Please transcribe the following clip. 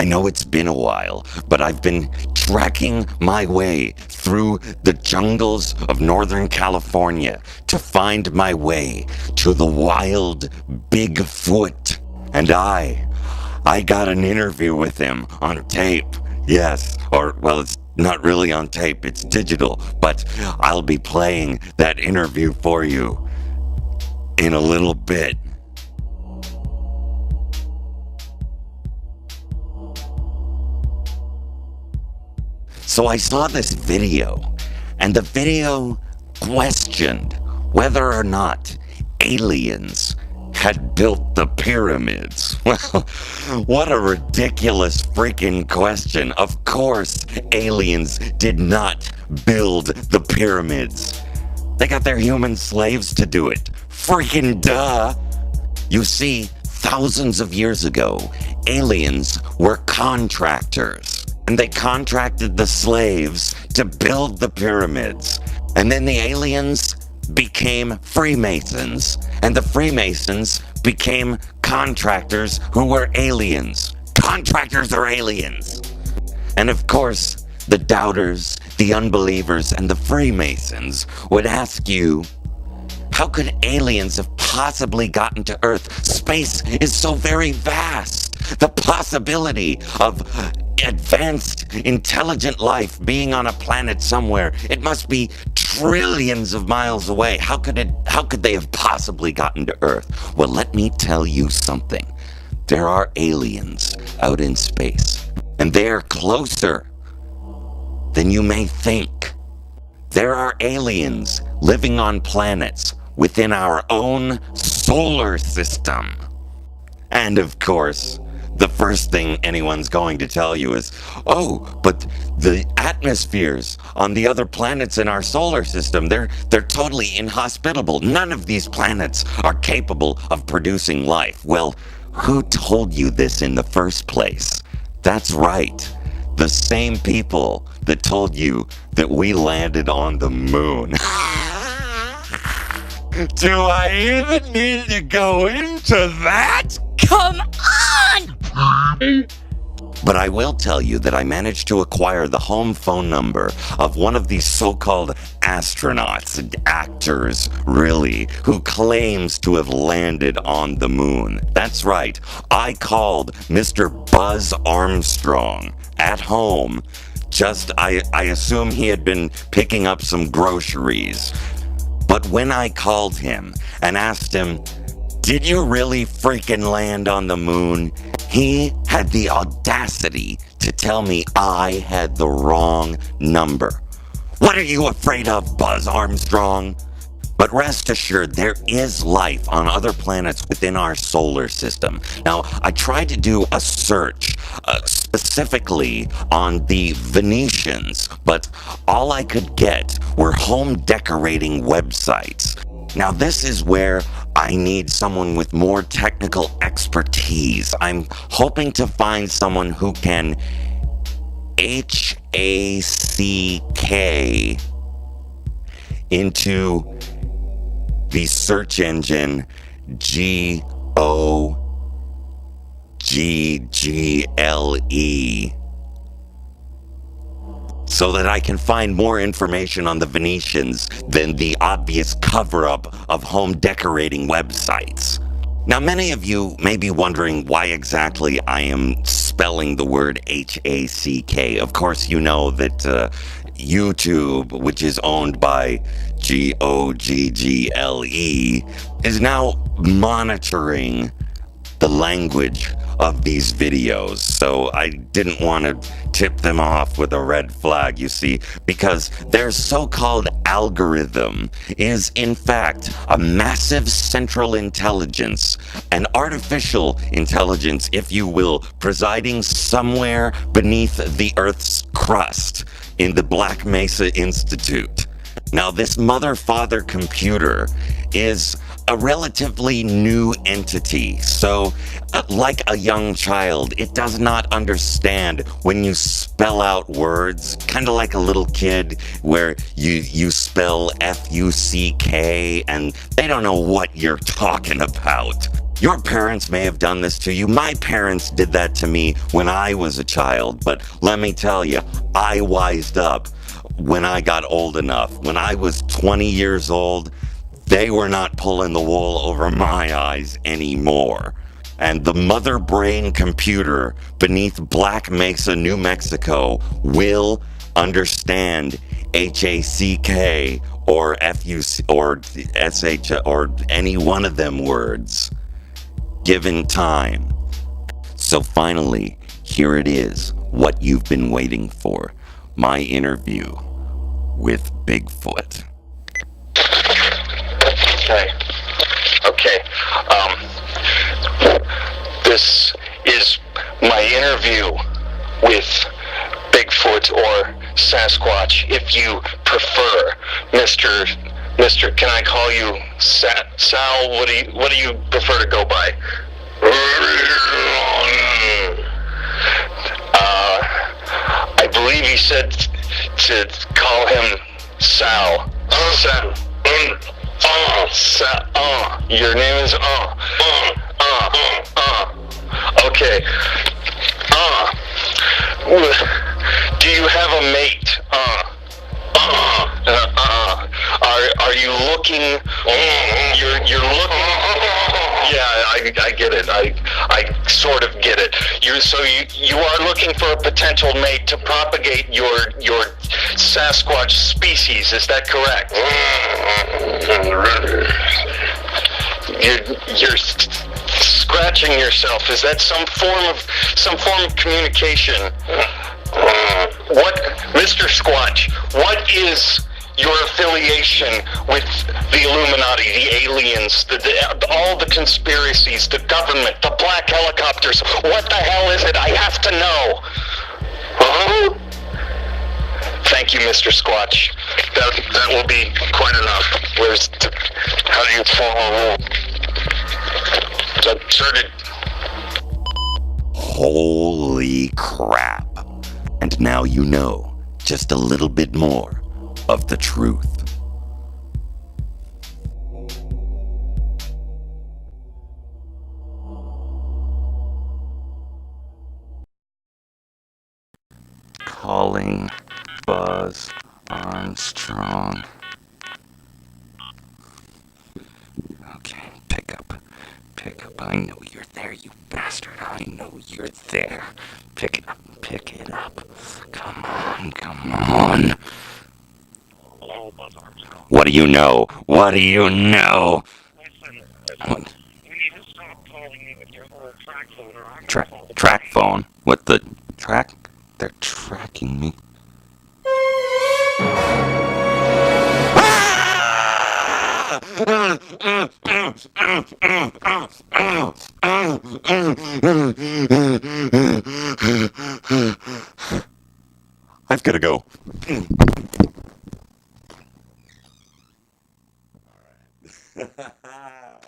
I know it's been a while, but I've been trekking my way through the jungles of Northern California to find my way to the wild Bigfoot. And I got an interview with him on tape. Yes, well, it's not really on tape, it's digital, but I'll be playing that interview for you in a little bit. So I saw this video, and the video questioned whether or not aliens had built the pyramids. Well, what a ridiculous freaking question. Of course, aliens did not build the pyramids. They got their human slaves to do it. Freaking duh. You see, thousands of years ago, aliens were contractors. And they contracted the slaves to build the pyramids. And then the aliens became Freemasons. And the Freemasons became contractors who were aliens. Contractors are aliens. And of course, the doubters, the unbelievers, and the Freemasons would ask you, how could aliens have possibly gotten to Earth? Space is so very vast. The possibility of advanced, intelligent life being on a planet somewhere, it must be trillions of miles away. How could they have possibly gotten to Earth? Well, let me tell you something. There are aliens out in space, and they're closer than you may think. There are aliens living on planets within our own solar system. And of course, the first thing anyone's going to tell you is, oh, but the atmospheres on the other planets in our solar system, they're totally inhospitable. None of these planets are capable of producing life. Well, who told you this in the first place? That's right. The same people that told you that we landed on the moon. Do I even need to go into that? Come on! But I will tell you that I managed to acquire the home phone number of one of these so-called astronauts and actors, really, who claims to have landed on the moon. That's right. I called Mr. Buzz Armstrong at home. I assume he had been picking up some groceries. But when I called him and asked him, did you really freaking land on the moon? He had the audacity to tell me I had the wrong number. What are you afraid of, Buzz Armstrong? But rest assured, there is life on other planets within our solar system. Now, I tried to do a search specifically on the Venetians, but all I could get were home decorating websites. Now, this is where I need someone with more technical expertise. I'm hoping to find someone who can hack into the search engine Google, so that I can find more information on the Venetians than the obvious cover-up of home decorating websites. Now, many of you may be wondering why exactly I am spelling the word hack. Of course, you know that YouTube, which is owned by Google, is now monitoring the language of these videos. So I didn't want to tip them off with a red flag, you see, because their so-called algorithm is in fact a massive central intelligence, an artificial intelligence, if you will, presiding somewhere beneath the Earth's crust in the Black Mesa Institute. Now, this mother-father computer is a relatively new entity, so like a young child, it does not understand when you spell out words, kind of like a little kid where you spell Fuck and they don't know what you're talking about. Your parents may have done this to you. My parents did that to me when I was a child. But let me tell you, I wised up when I got old enough. When I was 20 years old, they were not pulling the wool over my eyes anymore. And the mother brain computer beneath Black Mesa, New Mexico will understand HACK or FUC or SH or any one of them words given time. So finally, here it is, what you've been waiting for. My interview with Bigfoot. Okay. This is my interview with Bigfoot or Sasquatch, if you prefer. Mr. Can I call you Sal? What do you prefer to go by? I believe he said to call him Sal. Sal. Your name is Okay. Do you have a mate? Are you looking? You're looking. Yeah, I get it. I sort of get it. You are looking for a potential mate to propagate your Sasquatch species. Is that correct? You're scratching yourself. Is that some form of communication? What, Mr. Squatch? What is your affiliation with the Illuminati, the aliens, all the conspiracies, the government, the black helicopters? What the hell is it? I have to know. Huh? Thank you, Mr. Squatch. That will be quite enough. How do you follow? Holy crap. And now you know just a little bit more of the truth. Calling Buzz Armstrong. Okay, pick up. I know you're there, you bastard. I know you're there. Pick it up. Come on. What do you know? What? Listen, What? you need to stop calling me with your little track phone or I'm Track phone? What the track? They're tracking me. I've got to go. All right.